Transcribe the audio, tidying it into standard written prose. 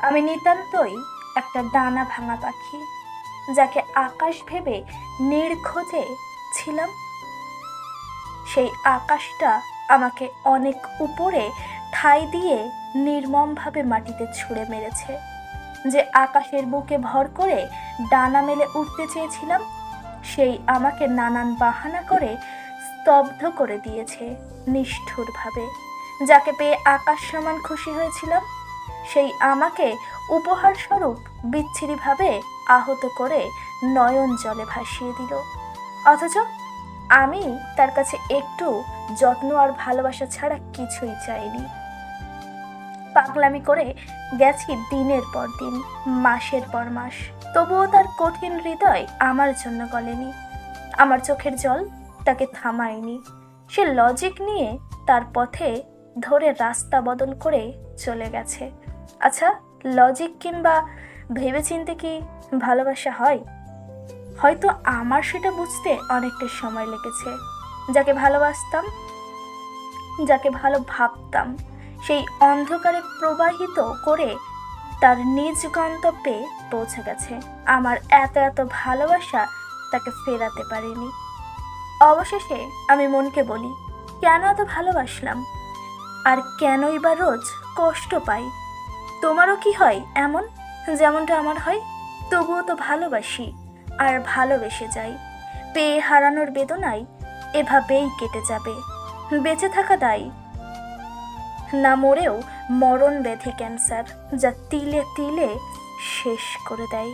আমি নিতান্তই একটা ডানা ভাঙা পাখি, যাকে আকাশ ভেবে নির্খোঁজে ছিলাম। সেই আকাশটা আমাকে অনেক উপরে ঠাঁই দিয়ে নির্মমভাবে মাটিতে ছুঁড়ে মেরেছে। যে আকাশের বুকে ভর করে ডানা মেলে উঠতে চেয়েছিলাম, সেই আমাকে নানান বাহানা করে স্তব্ধ করে দিয়েছে নিষ্ঠুরভাবে। যাকে পেয়ে আকাশ সমান খুশি হয়েছিলাম, সেই আমাকে উপহার স্বরূপ বিচ্ছিরিভাবে আহত করে নয়ন জলে ভাসিয়ে দিল। অথচ আমি তার কাছে একটু যত্ন আর ভালোবাসা ছাড়া কিছুই চাইনি। পাগলামি করে গেছি দিনের পর দিন, মাসের পর মাস, তবুও তার কঠিন হৃদয় আমার জন্য গলেনি। আমার চোখের জল তাকে থামায়নি। সে লজিক নিয়ে তার পথে ধরে রাস্তা বদল করে চলে গেছে। আচ্ছা, লজিক কিংবা ভেবেচিন্তে কি ভালোবাসা হয়? হয়তো আমার সেটা বুঝতে অনেকটা সময় লেগেছে। যাকে ভালোবাসতাম, যাকে ভালো ভাবতাম, সেই অন্ধকারে প্রবাহিত করে তার নিজ গন্তব্যে পৌঁছে গেছে। আমার এত এত ভালোবাসা তাকে ফেরাতে পারেনি। অবশেষে আমি মনকে বলি, কেন এত ভালোবাসলাম, আর কেনই বা রোজ কষ্ট পাই? তোমারও কি হয় এমন, যেমনটা আমার হয়? তবুও তো ভালোবাসি আর ভালোবেসে যাই। পেয়ে হারানোর বেদনায় এভাবেই কেটে যাবে। বেঁচে থাকা দায়, না মরেও মরণ ব্যাধি ক্যান্সার, যা তিলে তিলে শেষ করে দেয়।